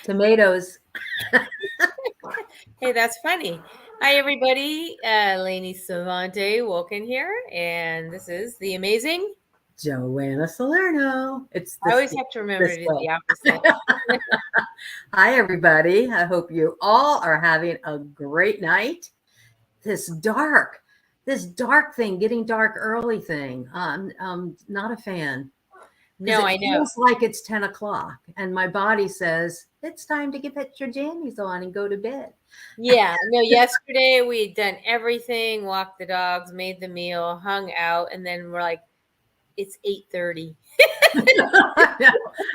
Tomatoes. Hey, that's funny. Hi, everybody. Lainey Savante Wilkin here, and this is the amazing. Joanna Salerno. It's I this always have to remember this to do way. the opposite. Hi, everybody. I hope you all are having a great night. This dark thing, getting dark early thing. I'm not a fan because No, it I know. feels like it's 10 o'clock and my body says it's time to get your jammies on and go to bed. Yeah, no. Yesterday we had done everything, walked the dogs, made the meal, hung out, and then we're like, it's 8:30.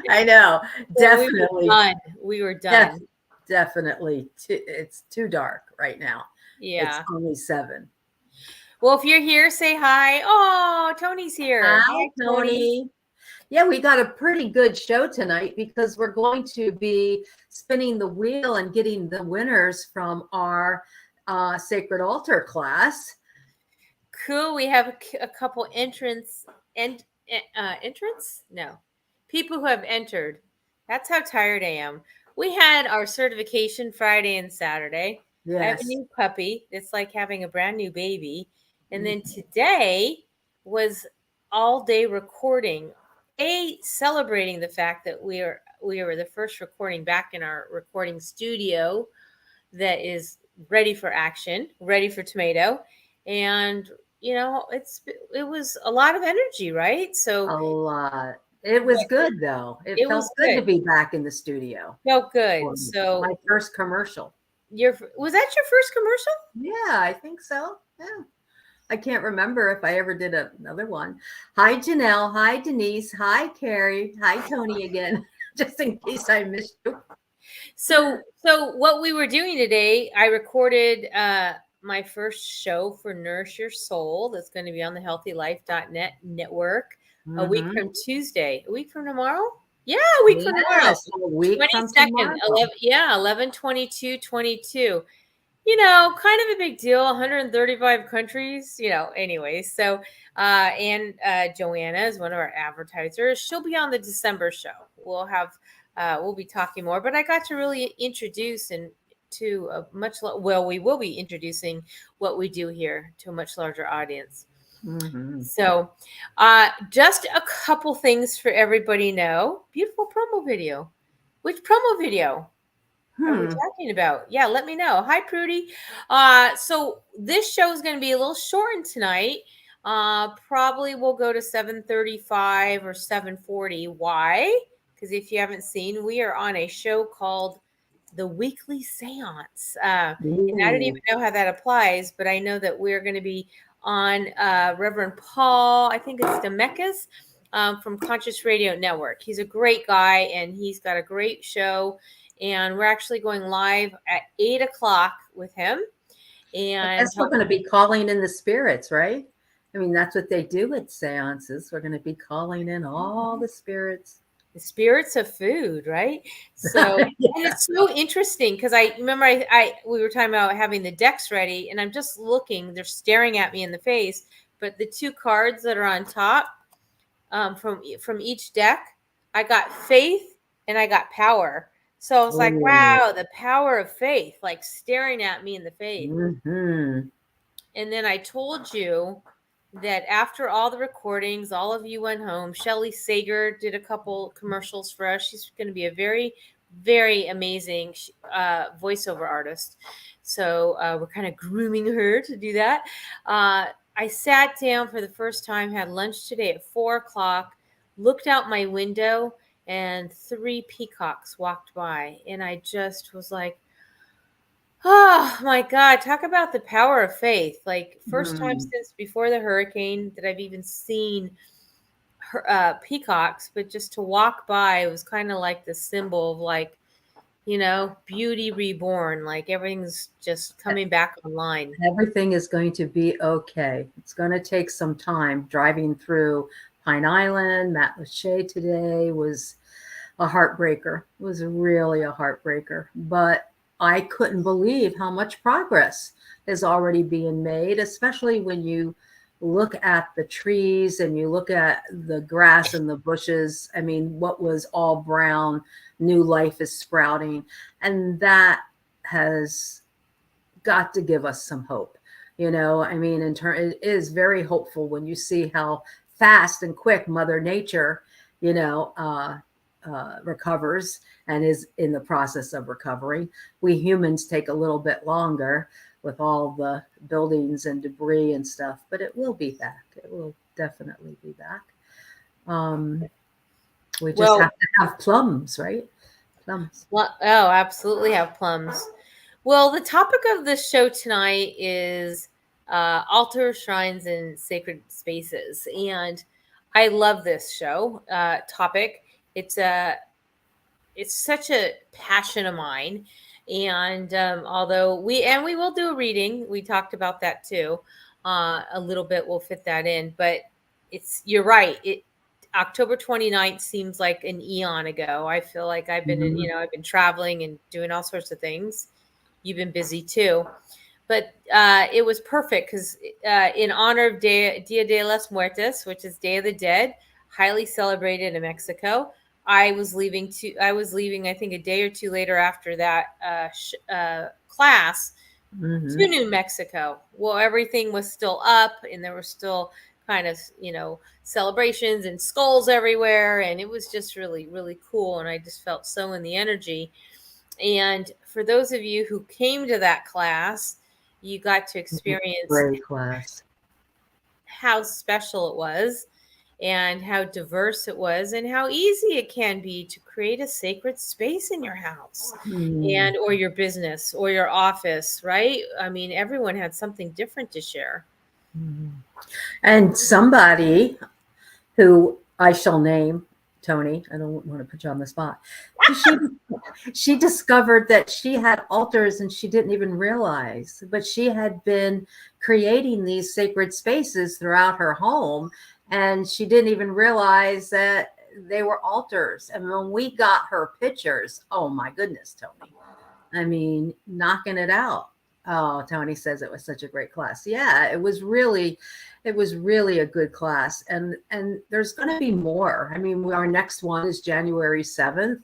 I know. So we were Definitely. done. We were Def- done. definitely. It's too dark right now. It's Yeah. only 7. Well, if you're here, say hi. Oh, Tony's here. Hi, Hi, Tony. Tony. Yeah, we got a pretty good show tonight because we're going to be spinning the wheel and getting the winners from our sacred altar class. Cool. We have a couple entrants and entrants. No, people who have entered. That's how tired I am. We had our certification Friday and Saturday. I have a Yes. new puppy. It's like having a brand new baby. And then Mhm. today was all day recording. Celebrating the fact that we were the first recording back in our recording studio that is ready for action, ready for tomato. And it was a lot of energy, right? A So lot. It was but good though. It it was felt good to good. be back in the studio Felt for good. me. So My first commercial. your was that your first commercial? Yeah, I think so. Yeah. I can't remember if I ever did another one. Hi, Janelle. Hi, Denise. Hi, Carrie. Hi, Tony again, just in case I missed you. So what we were doing today, I recorded my first show for Nourish Your Soul that's going to be on the healthylife.net network a week Mm-hmm. from Tuesday. A week from tomorrow? Yeah, a week from tomorrow. Yes, a week from 22nd, tomorrow. 11, yeah, 11/22/22. Kind of a big deal. 135 countries, anyway. So, and Joanna is one of our advertisers. She'll be on the December show. We'll be talking more, but I got to really introduce and to a we will be introducing what we do here to a much larger audience. Mm-hmm. So, just a couple things for everybody know. Beautiful promo video. Which promo video are we Hmm. talking about? Yeah, let me know. Hi, Prudy. So this show is going to be a little shortened tonight. Probably we'll go to 7:35 or 7:40. Why? Because if you haven't seen, we are on a show called The Weekly Seance. And I don't even Ooh. know how that applies, but I know that we're going to be on Reverend Paul, I think it's Demekas, from Conscious Radio Network. He's a great guy and he's got a great show, and we're actually going live at 8 o'clock with him. I And guess we're going to be calling in the spirits, right? I mean, that's what they do at seances. We're going to be calling in all the spirits. the spirits of food, right? So, and Yeah. it's so interesting because I remember we were talking about having the decks ready, and I'm just looking, they're staring at me in the face. But the two cards that are on top, from each deck, I got faith and I got power. So I was like, Oh. wow, the power of faith, like staring at me in the face. Mm-hmm. And then I told you that after all the recordings, all of you went home. Shelly Sager did a couple commercials for us. She's going to be a very, very amazing voiceover artist. So we're kind of grooming her to do that. I sat down for the first time, had lunch today at 4 o'clock, looked out my window, and 3 peacocks walked by. And I just was like, oh my God, talk about the power of faith. Like, first time Mm. since before the hurricane that I've even seen peacocks, but just to walk by, it was kind of like the symbol of, like, beauty reborn. Like everything's just coming back online. Everything is going to be okay. It's going to take some time. Driving through Pine Island, Matlacha today was a heartbreaker. It was really a heartbreaker. But I couldn't believe how much progress is already being made, especially when you look at the trees and you look at the grass and the bushes. I mean, what was all brown, new life is sprouting. And that has got to give us some hope. I mean, it is very hopeful when you see how fast and quick Mother Nature, you know, uh, recovers and is in the process of recovering. We humans take a little bit longer with all the buildings and debris and stuff, but it will be back. It will definitely be back. Um, we just Well, have to have plums, right? Plums. oh, absolutely have plums. Well, the topic of the show tonight is altar shrines and sacred spaces, and I love this show topic. It's a it's such a passion of mine, and although we will do a reading, we talked about that too. A little bit will fit that in, but you're right. October 29th seems like an eon ago. I feel like Mhm. I've been traveling and doing all sorts of things. You've been busy too, but it was perfect because in honor of Dia de los Muertos, which is Day of the Dead, highly celebrated in Mexico. I was leaving, I think, a day or two later after that class to Mhm. New Mexico. Well, everything was still up, and there were still kind of celebrations and skulls everywhere, and it was just really really cool. And I just felt so in the energy. And for those of you who came to that class, you got to experience Great class. how special it was and how diverse it was and how easy it can be to create a sacred space in your house Mm. and or your business or your office, right? I mean, everyone had something different to share. Mhm. And somebody who I shall name, Tony, I don't want to put you on the spot. She she discovered that she had altars and she didn't even realize, but she had been creating these sacred spaces throughout her home and she didn't even realize that they were altars. And when we got her pictures, oh my goodness, Tony. I mean, knocking it out. Oh, Tony says it was such a great class. Yeah, it was really a good class. And there's going to be more. I mean, our next one is January 7th.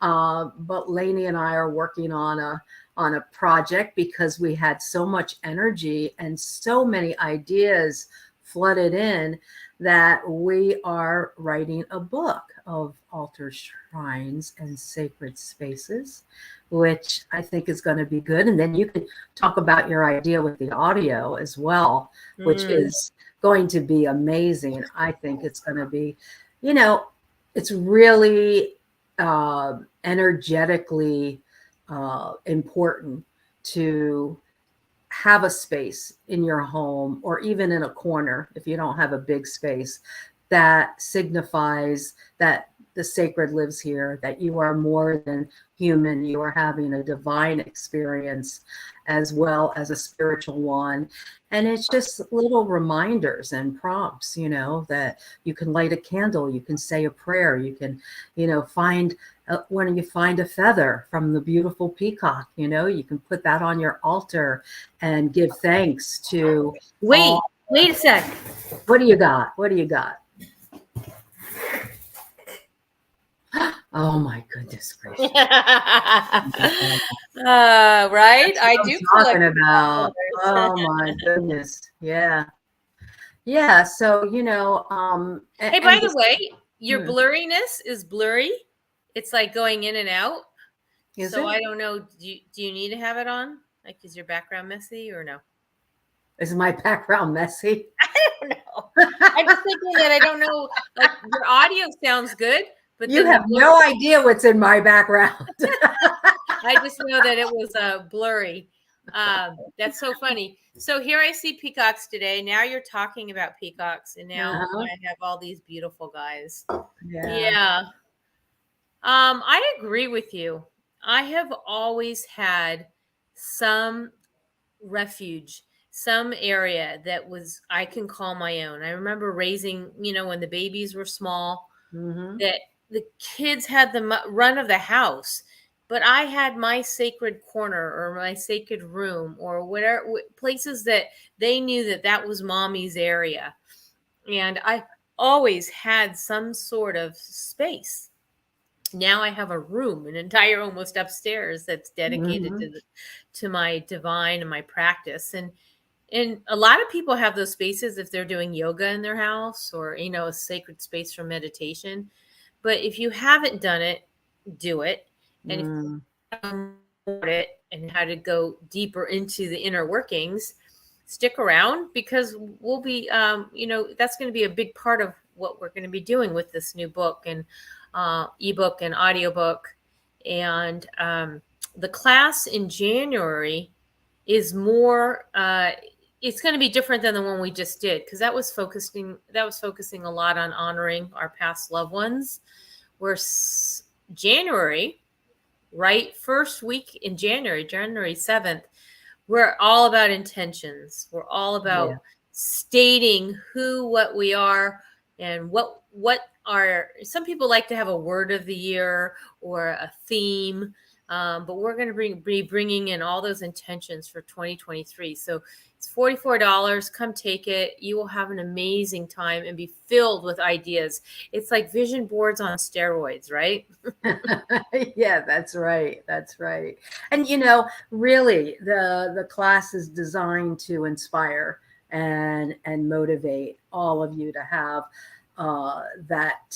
But Lainey and I are working on a project because we had so much energy and so many ideas flooded in that we are writing a book of altar shrines and sacred spaces, which I think is going to be good. And then you can talk about your idea with the audio as well, which Mm. is going to be amazing. I think it's going to be, you know, it's really energetically important to have a space in your home or even in a corner if you don't have a big space that signifies that the sacred lives here, that you are more than human, you are having a divine experience as well as a spiritual one. And it's just little reminders and prompts, that you can light a candle, you can say a prayer, you can, find when you find a feather from the beautiful peacock, you can put that on your altar and give thanks to Wait, all. wait a sec. What do you got? What do you got? Oh my goodness gracious. Right? That's I what I'm do collect talking about. feathers. Oh my goodness. Yeah. Yeah. So, Hey, by and the this, way, your hmm, blurriness is blurry. It's like going in and out. is So it? I don't know. Do you need to have it on? Like, is your background messy or no? Is my background messy? I don't know. I'm just thinking that I don't know. Like, your audio sounds good, but You then the have blur. no idea what's in my background. I just know that it was blurry. That's so funny. So here I see peacocks today. Now you're talking about peacocks, and now Uh-huh. I have all these beautiful guys. Yeah. Yeah. I agree with you. I have always had some refuge, some area that was I can call my own. I remember raising, when the babies were small, Hmm. that the kids had the run of the house, but I had my sacred corner or my sacred room or whatever places that they knew that that was mommy's area. And I always had some sort of space. Now I have a room, an entire almost upstairs that's dedicated Mhm. to my divine and my practice. And a lot of people have those spaces if they're doing yoga in their house or, a sacred space for meditation. But if you haven't done it, do it. And if Mm. you haven't learned it and how to go deeper into the inner workings, stick around because we'll be, that's going to be a big part of what we're going to be doing with this new book and ebook and audiobook. And the class in January is more it's going to be different than the one we just did because that was focusing a lot on honoring our past loved ones. Where January, right, first week in January 7th, we're all about intentions. We're all Yeah. about stating what we are and what are. Some people like to have a word of the year or a theme, but we're going to be bringing in all those intentions for 2023. So it's $44. Come take it. You will have an amazing time and be filled with ideas. It's like vision boards on steroids, right? Yeah, that's right. That's right. And really the class is designed to inspire and motivate all of you to have that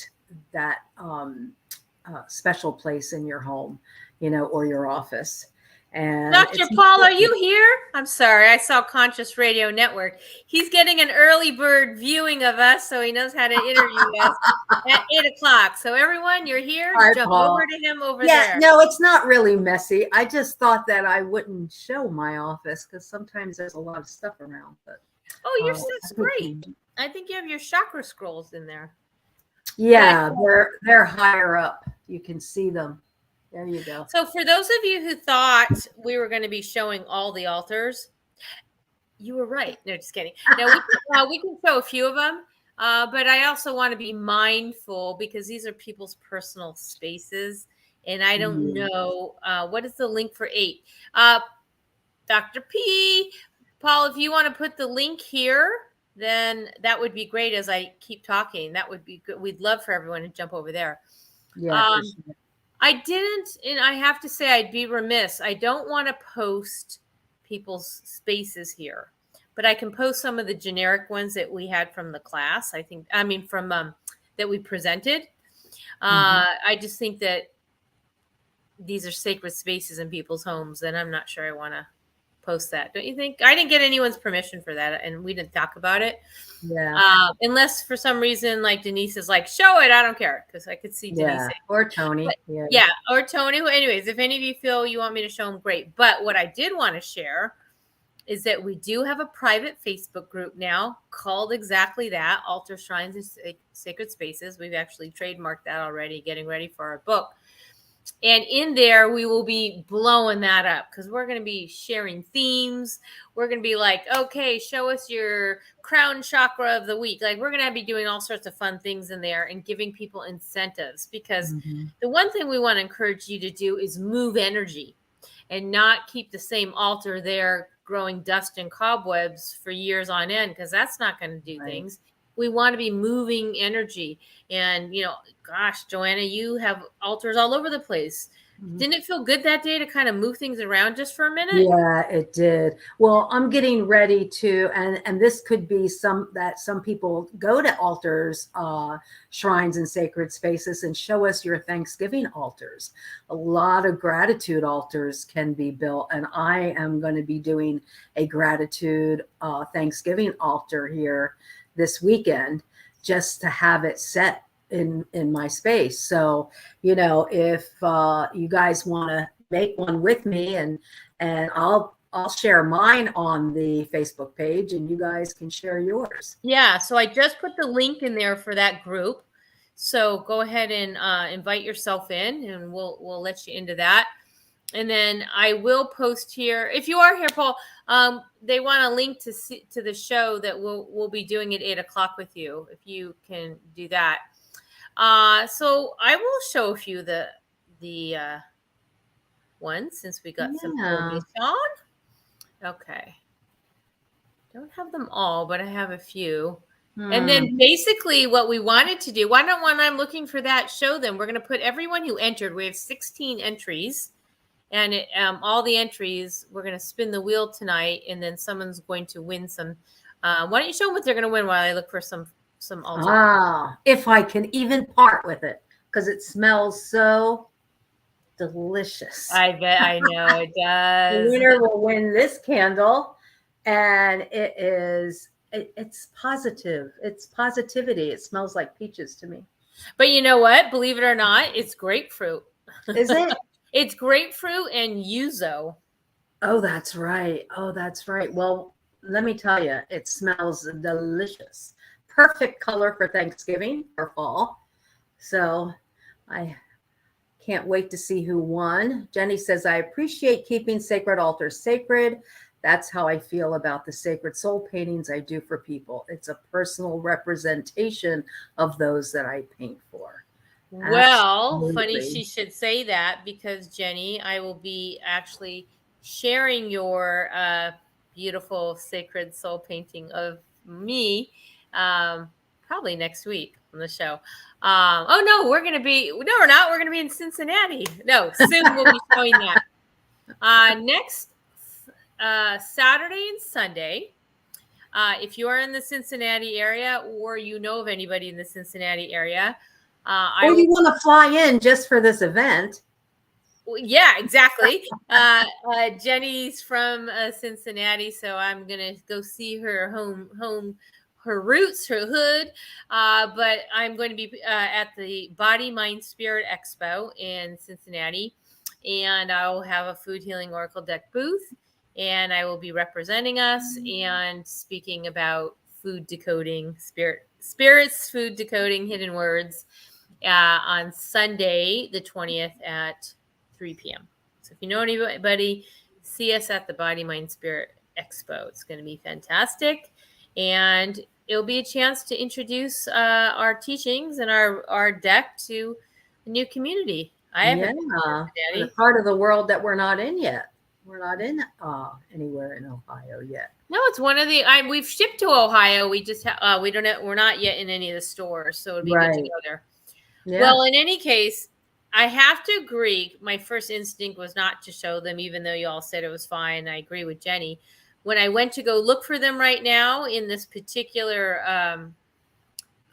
special place in your home, or your office. And Dr. it's Paul, are important. you here? I'm sorry, I saw Conscious Radio Network. He's getting an early bird viewing of us, so he knows how to interview us at 8 o'clock. So everyone, you're here. Hi, Jump over Paul. to him over Yeah, there. no, it's not really messy. I just thought that I wouldn't show my office because sometimes there's a lot of stuff around. But Oh, your I stuff's think great. I think you have your chakra scrolls in there. Good. yeah, they're higher up. You can see them. There you go. So for those of you who thought we were going to be showing all the altars, you were right. No, just kidding. Now we can show a few of them, but I also want to be mindful because these are people's personal spaces, and I don't Yeah. know what is the link for 8. Uh, Dr. P, Paul, if you want to put the link here, then that would be great. As I keep talking, that would be good. We'd love for everyone to jump over there. Yeah, for Um, sure. I didn't, and I have to say, I'd be remiss. I don't want to post people's spaces here, but I can post some of the generic ones that we had from the class. From that we presented. Mhm. I just think that these are sacred spaces in people's homes, and I'm not sure I want to post that. Don't you think? I didn't get anyone's permission for that, and we didn't talk about it. Yeah. Unless for some reason, like Denise is like, show it. I don't care because I could see Denise Yeah. saying. Or But Tony. Yeah. yeah, or Tony. Anyways, if any of you feel you want me to show them, great. But what I did want to share is that we do have a private Facebook group now called exactly that, Altar Shrines and Sacred Spaces. We've actually trademarked that already, getting ready for our book. And in there, we will be blowing that up because we're going to be sharing themes. We're going to be like, okay, show us your crown chakra of the week. Like, we're going to be doing all sorts of fun things in there and giving people incentives because Mhm. the one thing we want to encourage you to do is move energy and not keep the same altar there growing dust and cobwebs for years on end because that's not going to do Right. things. We want to be moving energy. And, gosh, Joanna, you have altars all over the place. Mhm. Didn't it feel good that day to kind of move things around just for a minute? Yeah, it did. Well, I'm getting ready to, and this could be some people go to altars, shrines, and sacred spaces and show us your Thanksgiving altars. A lot of gratitude altars can be built, and I am going to be doing a gratitude Thanksgiving altar here this weekend, just to have it set in my space. So, if you guys want to make one with me, and I'll share mine on the Facebook page, and you guys can share yours. Yeah, so I just put the link in there for that group. So go ahead and invite yourself in, and we'll let you into that. And then I will post here. If you are here, Paul, they want a link to the show that we'll be doing at 8 o'clock with you. If you can do that. So I will show a few the one since we got some Yeah. permission. Okay. Don't have them all, but I have a few. And Hmm. then basically what we wanted to do, why don't when I'm looking for that, show them. We're going to put everyone who entered. We have 16 entries. And all the entries, we're going to spin the wheel tonight, and then someone's going to win some. Why don't you show them what they're going to win while I look for some altar? Ah, if I can even part with it, because it smells so delicious. I bet I know it The does. winner will win this candle, and it's positive. It's positivity. It smells like peaches to me. But you know what? Believe it or not, it's grapefruit. Is it? It's grapefruit and yuzu. Oh, that's right. Oh, that's right. Well, let me tell you, it smells delicious. Perfect color for Thanksgiving or fall. So I can't wait to see who won. Jenny says, I appreciate keeping sacred altars sacred. That's how I feel about the sacred soul paintings I do for people. It's a personal representation of those that I paint for. Well, funny Absolutely. she should say that because Jenny, I will be actually sharing your beautiful sacred soul painting of me probably next week on the show. Oh no, we're gonna be no, we're not. We're gonna be in Cincinnati. No, soon we'll be showing that. Next Saturday and Sunday. If you are in the Cincinnati area or you know of anybody in the Cincinnati area, I Or will. you want to fly in just for this event. Yeah, exactly. Jenny's from Cincinnati, so I'm gonna go see her her roots, her hood. But I'm going to be at the Body, Mind, Spirit Expo in Cincinnati, and I will have a Food Healing Oracle deck booth, and I will be representing us and speaking about food decoding, spirits, food decoding, hidden words on Sunday, the 20th at 3 p.m. So if you know anybody, see us at the Body, Mind, Spirit Expo. It's going to be fantastic. And it'll be a chance to introduce our teachings and our deck to a new community. I haven't Yeah. been to And a Cincinnati. part of the world that we're not in yet. We're not in anywhere in Ohio yet. No, it's one of the. We've shipped to Ohio. We just we don't. We're not yet in any of the stores, so it'd be good to Right. go there. Yeah. Well, in any case, I have to agree. My first instinct was not to show them, even though you all said it was fine. I agree with Jenny. When I went to go look for them right now in this particular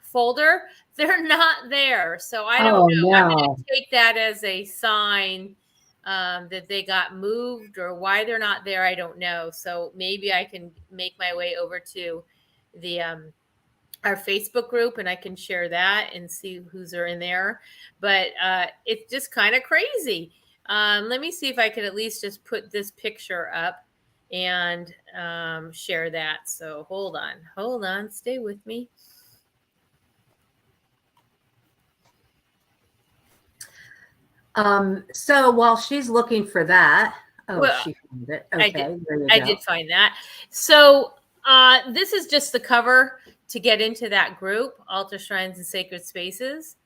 folder, they're not there. So I don't Oh know. I'm going no. to take that as a sign that they got moved, or why they're not there. I don't know. So maybe I can make my way over to the our Facebook group and I can share that and see who's are in there. But it's just kind of crazy. Let me see if I can at least just put this picture up and share that. So hold on, stay with me. So while she's looking for that, oh, Well, she found it. I did, Okay, there you I go. did find that. So this is just the cover to get into that group, Altar Shrines and Sacred Spaces.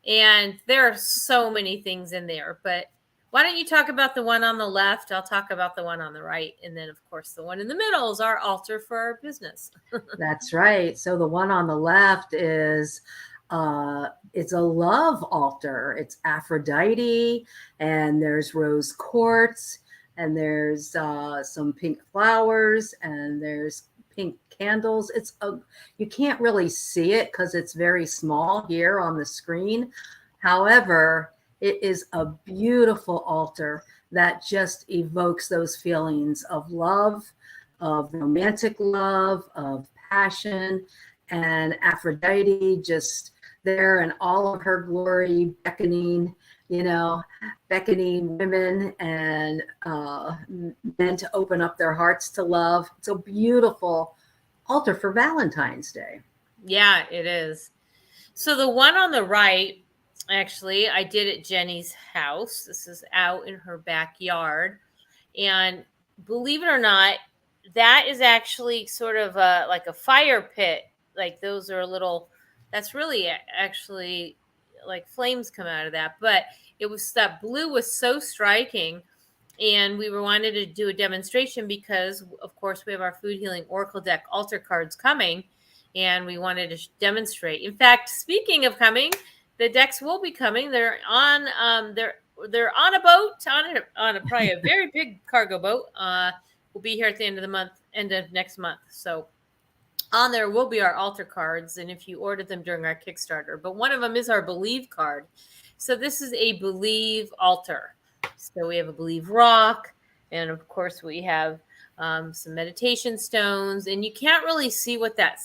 And there are so many things in there, but why don't you talk about the one on the left? I'll talk about the one on the right. And then, of course, the one in the middle is our altar for our business. That's right. So the one on the left is it's a love altar. It's Aphrodite, and there's rose quartz, and there's some pink flowers, and there's pink candles. You can't really see it because it's very small here on the screen. However, it is a beautiful altar that just evokes those feelings of love, of romantic love, of passion, and Aphrodite just there in all of her glory, beckoning, beckoning women and men to open up their hearts to love. It's a beautiful altar for Valentine's Day. Yeah, it is. So the one on the right, actually, I did at Jenny's house. This is out in her backyard. And believe it or not, that is actually sort of like a fire pit. Like those are a little, that's really actually like flames come out of that. But it was that blue was so striking. and we were wanted to do a demonstration because, of course, we have our food healing oracle deck altar cards coming, and we wanted to demonstrate. In fact, speaking of coming, the decks will be coming. They're on they're on a boat, on a probably a very big cargo boat. We'll be here at the end of the month, end of next month. So on there will be our altar cards, and if you order them during our Kickstarter, but one of them is our Believe card. So this is a Believe altar. So we have a Believe rock, and of course we have some meditation stones, and you can't really see what that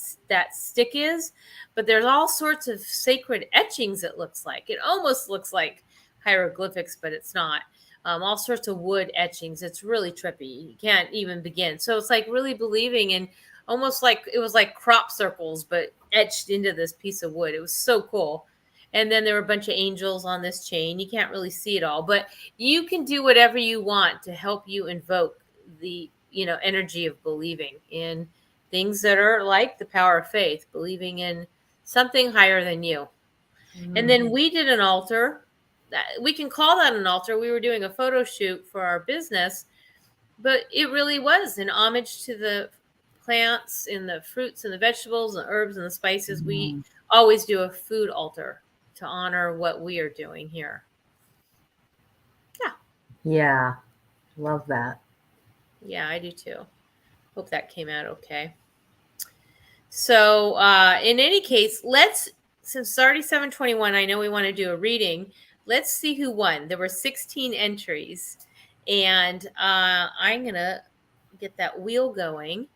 stick is, but there's all sorts of sacred etchings. It looks like it almost looks like hieroglyphics, but it's not. All sorts of wood etchings. It's really trippy. You can't even begin. So it's like really believing in almost like it was like crop circles, but etched into this piece of wood. It was so cool. And then there were a bunch of angels on this chain. You can't really see it all, but you can do whatever you want to help you invoke the energy of believing in things that are like the power of faith, believing in something higher than you. And then we did an altar. We can call that an altar. We were doing a photo shoot for our business, but it really was an homage to the plants and the fruits and the vegetables and the herbs and the spices. We always do a food altar to honor what we are doing here. Yeah. Love that. Yeah, I do too. Hope that came out okay. So in any case, since it's already 7:21, I know we want to do a reading. Let's see who won. There were 16 entries, and I'm going to get that wheel going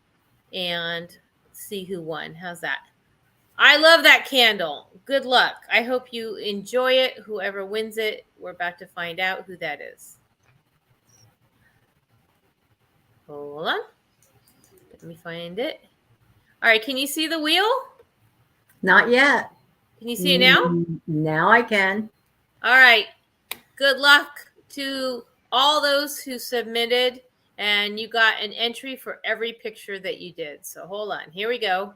and see who won. How's that? I love that candle. Good luck. I hope you enjoy it. Whoever wins it, we're about to find out who that is. Hold on. Let me find it. All right. Can you see the wheel? Not yet. Can you see it now? Now I can. All right. Good luck to all those who submitted, and you got an entry for every picture that you did. So hold on. Here we go.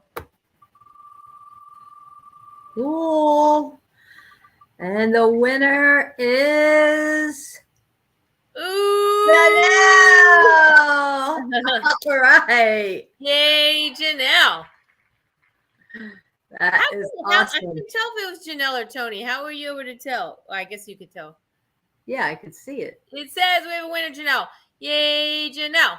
Cool. And the winner is Ooh! Janelle. All right. Yay, Janelle. That is awesome. I couldn't tell if it was Janelle or Tony. How were you able to tell? Well, I guess you could tell. Yeah, I could see it. It says we have a winner, Janelle. Yay, Janelle.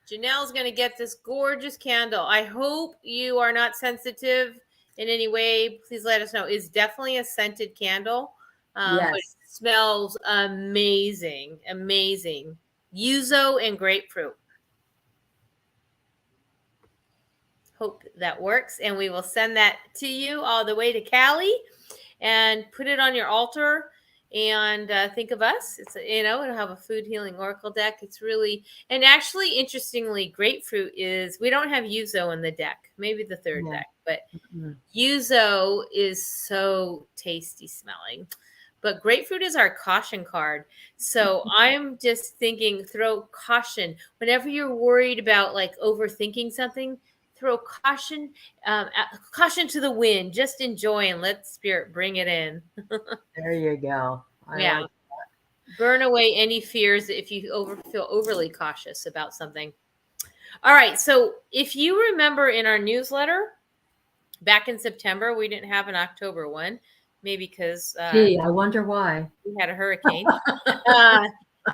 Janelle's going to get this gorgeous candle. I hope you are not sensitive in any way. Please let us know. It's definitely a scented candle. Yes. But it smells amazing. Amazing. Yuzu and grapefruit. Hope that works. And we will send that to you all the way to Cali and put it on your altar. And think of us. It's it'll have a food healing oracle deck. It's really, and actually, interestingly, grapefruit is, we don't have yuzu in the deck. Maybe the third deck, but yuzu is so tasty smelling. But grapefruit is our caution card. So I'm just thinking, throw caution whenever you're worried about like overthinking something. Throw caution to the wind. Just enjoy and let spirit bring it in. There you go. I like that. Burn away any fears if you feel overly cautious about something. All right. So if you remember in our newsletter back in September, we didn't have an October one, maybe because Gee, I wonder why. We had a hurricane.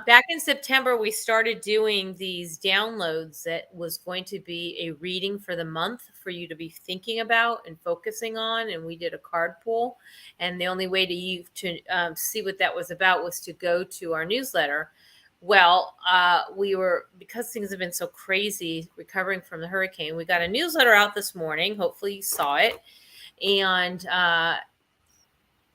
Back in September, we started doing these downloads that was going to be a reading for the month for you to be thinking about and focusing on. And we did a card pull. And the only way to see what that was about was to go to our newsletter. Well, because things have been so crazy recovering from the hurricane, we got a newsletter out this morning. Hopefully you saw it. And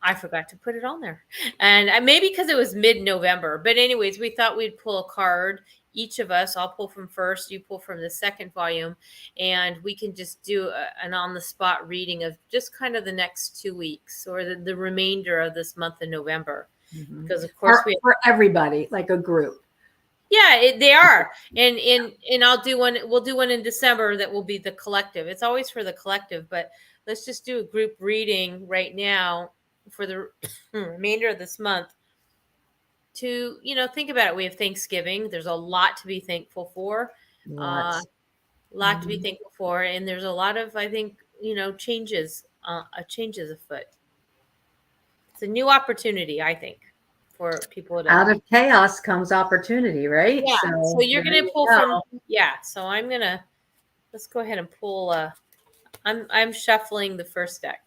I forgot to put it on there, and maybe because it was mid-November. But anyways, we thought we'd pull a card, each of us. I'll pull from first, you pull from the second volume, and we can just do an on-the-spot reading of just kind of the next 2 weeks or the remainder of this month of November. Because of course for everybody, like a group. Yeah, they are, and I'll do one. We'll do one in December that will be the collective. It's always for the collective, but let's just do a group reading right now for the remainder of this month. to, think about it. We have Thanksgiving. There's a lot to be thankful for. Lots. Lot to be thankful for, and there's a lot of, I think, changes afoot. It's a new opportunity, I think, for people to. Out of chaos comes opportunity, right? Yeah. So you're there gonna you pull go. from. Yeah. So let's go ahead and pull. I'm shuffling the first deck.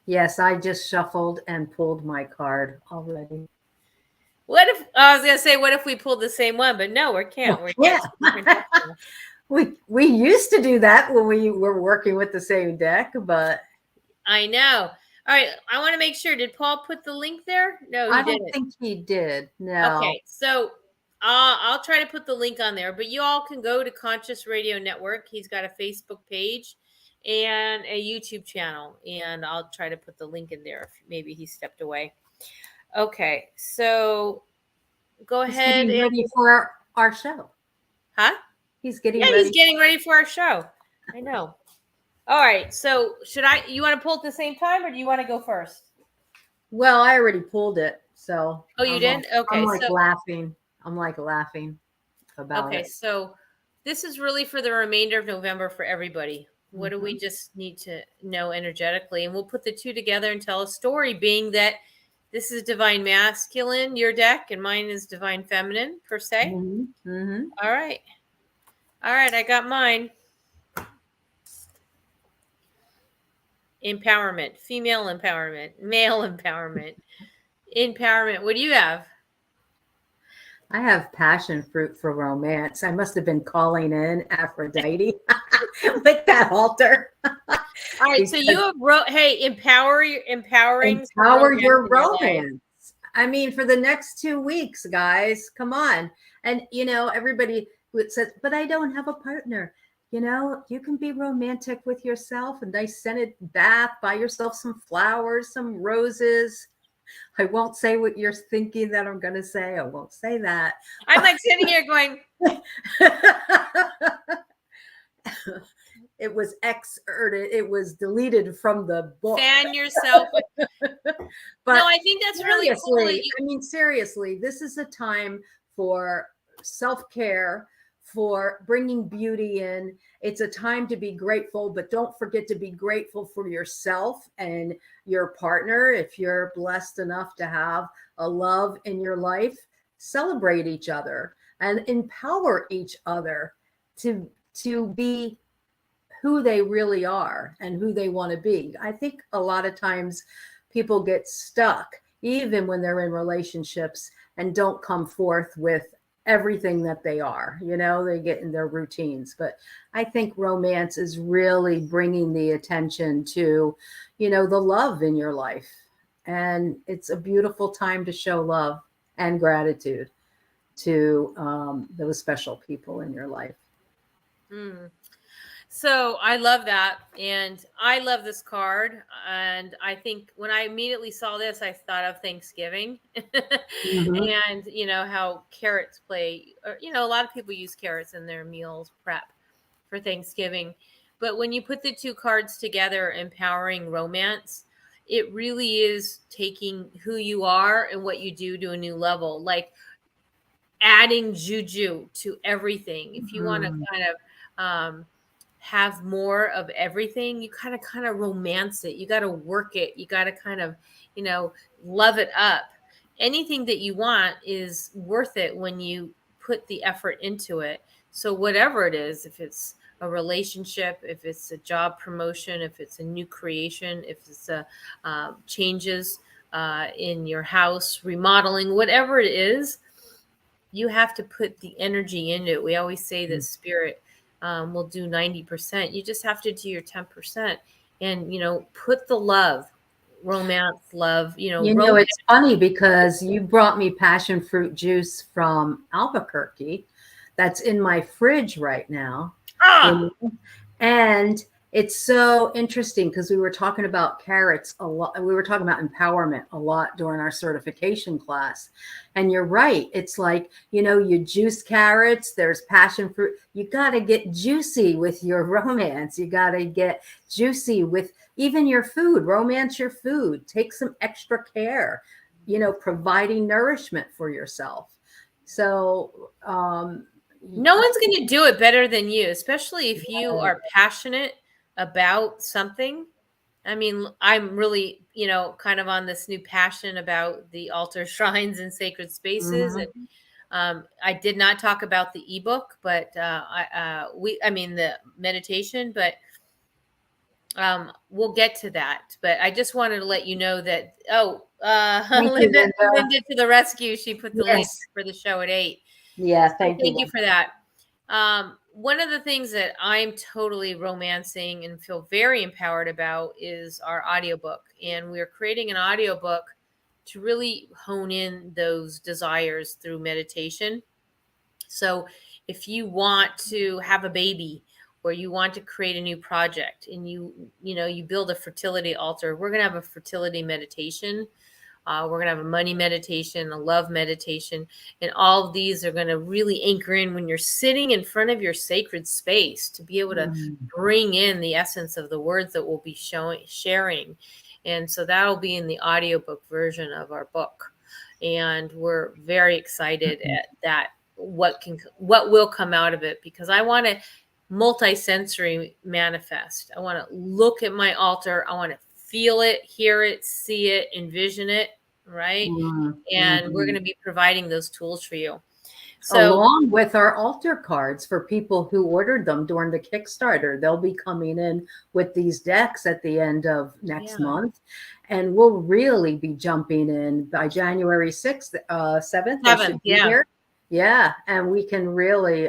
Yes, I just shuffled and pulled my card already. What if I was gonna say, what if we pulled the same one? But no, we can't. Yeah. We used to do that when we were working with the same deck, but I know. All right, I want to make sure. Did Paul put the link there? No, he I don't didn't. think he did. No. Okay, so I'll try to put the link on there, but you all can go to Conscious Radio Network. He's got a Facebook page and a YouTube channel, and I'll try to put the link in there if maybe he stepped away. Okay, so go ahead. He's getting ready for our show. Huh? He's getting ready. ready. He's getting ready for our show. I know. All right, so you want to pull at the same time, or do you want to go first? Well, I already pulled it, so. Oh, you did? Okay. I'm laughing. I'm laughing about it. Okay, so this is really for the remainder of November for everybody. What do we just need to know energetically? And we'll put the two together and tell a story, being that this is divine masculine, your deck, and mine is divine feminine, per se. All right. All right, I got mine. Empowerment, female empowerment, male empowerment, empowerment. What do you have? I have passion fruit for romance. I must have been calling in Aphrodite with that altar. All right, so you have empowering your romance. I mean, for the next 2 weeks, guys, come on. And everybody says, but I don't have a partner. You can be romantic with yourself, a nice scented bath, buy yourself some flowers, some roses. I won't say what you're thinking that I'm going to say. I won't say that. I'm like sitting here going. It was excerpted. It was deleted from the book. Fan yourself. But no, I think that's really cool. I mean, seriously, this is a time for self-care, for bringing beauty in. It's a time to be grateful, but don't forget to be grateful for yourself and your partner. If you're blessed enough to have a love in your life, celebrate each other and empower each other to be who they really are and who they want to be. I think a lot of times people get stuck, even when they're in relationships, and don't come forth with everything that they are. They get in their routines. But I think romance is really bringing the attention to, the love in your life. And it's a beautiful time to show love and gratitude to those special people in your life. So I love that. And I love this card. And I think when I immediately saw this, I thought of Thanksgiving and, how carrots play, a lot of people use carrots in their meals prep for Thanksgiving. But when you put the two cards together, empowering romance, it really is taking who you are and what you do to a new level, like adding juju to everything. If you want to kind of, have more of everything, you kind of romance it. You got to work it. You got to kind of, love it up. Anything that you want is worth it when you put the effort into it. So whatever it is, if it's a relationship, if it's a job promotion, if it's a new creation, if it's a changes in your house, remodeling, whatever it is, you have to put the energy into it. We always say that spirit will do 90%. You just have to do your 10% and, put the love, romance, love, it's funny because you brought me passion fruit juice from Albuquerque. That's in my fridge right now. And it's so interesting because we were talking about carrots a lot. We were talking about empowerment a lot during our certification class. And you're right. It's like, you juice carrots, there's passion fruit. You got to get juicy with your romance. You got to get juicy with even your food, romance your food, take some extra care. providing nourishment for yourself. So, no one's going to do it better than you, especially if you are passionate about something. I mean, I'm really, kind of on this new passion about the altar shrines and sacred spaces. Mhm. And I did not talk about the ebook, but I mean, the meditation, but we'll get to that. But I just wanted to let you know that, Thank you, Linda. Linda to the rescue. She put the link Yes. for the show at 8. Yeah. So Thank you, thank you Linda. for that. One of the things that I'm totally romancing and feel very empowered about is our audiobook. And we're creating an audiobook to really hone in those desires through meditation. So if you want to have a baby or you want to create a new project and you build a fertility altar, we're going to have a fertility meditation. We're going to have a money meditation, a love meditation, and all of these are going to really anchor in when you're sitting in front of your sacred space to be able to bring in the essence of the words that we'll be sharing. And so that'll be in the audiobook version of our book. And we're very excited at that, what will come out of it, because I want to multi-sensory manifest. I want to look at my altar. I want to feel it, hear it, see it, envision it, right? And we're going to be providing those tools for you. So along with our altar cards for people who ordered them during the Kickstarter, they'll be coming in with these decks at the end of next month. And we'll really be jumping in by January 6th, 7th. They should be here. Yeah. And we can really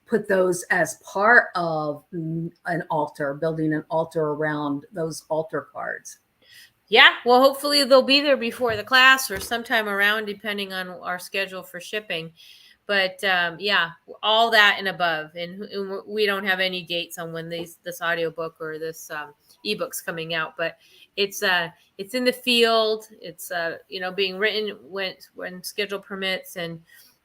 put those as part of an altar, building an altar around those altar cards. Yeah, well, hopefully they'll be there before the class or sometime around, depending on our schedule for shipping. But yeah, all that and above. And we don't have any dates on when this audiobook or this ebook's coming out, but it's in the field. It's being written when schedule permits, and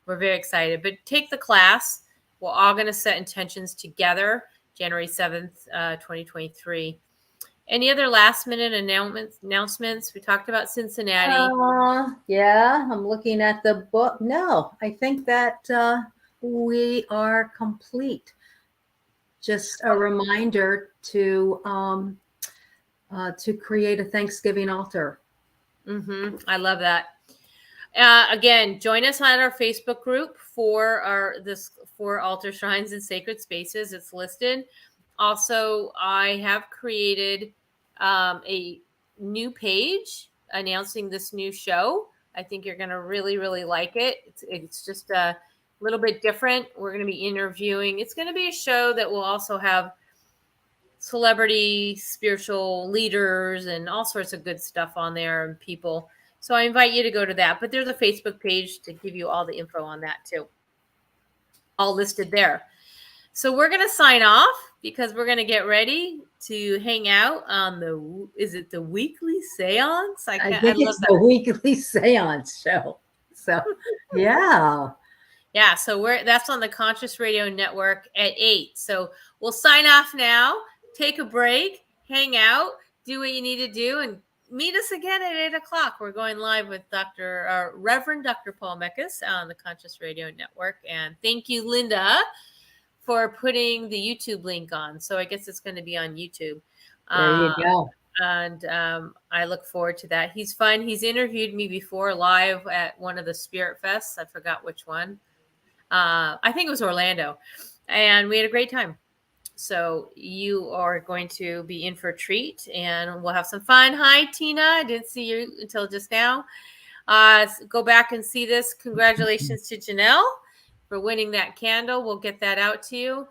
we're very excited. But take the class. We're all going to set intentions together, January 7th, 2023. Any other last minute announcements? We talked about Cincinnati. Yeah, I'm looking at the book. No, I think that we are complete. Just a reminder to create a Thanksgiving altar. I love that. Again, join us on our Facebook group for altar shrines and sacred spaces. It's listed. Also, I have created a new page announcing this new show. I think you're going to really, really like it. It's just a little bit different. We're going to be interviewing. It's going to be a show that will also have celebrity spiritual leaders and all sorts of good stuff on there, and people. So I invite you to go to that. But there's a Facebook page to give you all the info on that too. All listed there. So we're going to sign off because we're going to get ready to hang out on the weekly seance? I think it's the weekly seance show. So, yeah. Yeah. So that's on the Conscious Radio Network at 8. So we'll sign off now, take a break, hang out, do what you need to do, and meet us again at 8 o'clock. We're going live with Reverend Dr. Paul Mekas on the Conscious Radio Network. And thank you, Linda, for putting the YouTube link on. So I guess it's going to be on YouTube. There you go. And I look forward to that. He's fun. He's interviewed me before live at one of the Spirit Fests. I forgot which one. I think it was Orlando. And we had a great time. So you are going to be in for a treat, and we'll have some fun. Hi, Tina. I didn't see you until just now. Go back and see this. Congratulations to Janelle for winning that candle. We'll get that out to you.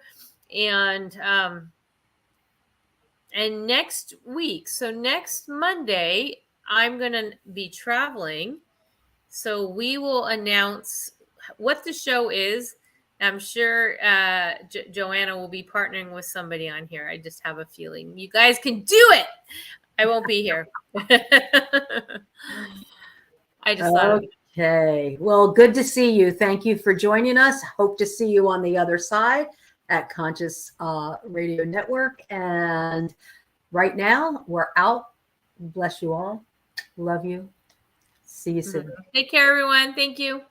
And next week, so next Monday, I'm going to be traveling. So we will announce what the show is. I'm sure Joanna will be partnering with somebody on here. I just have a feeling you guys can do it. I won't be here. I just thought. Okay. Well, good to see you. Thank you for joining us. Hope to see you on the other side at Conscious Radio Network. And right now, we're out. Bless you all. Love you. See you soon. Take care, everyone. Thank you.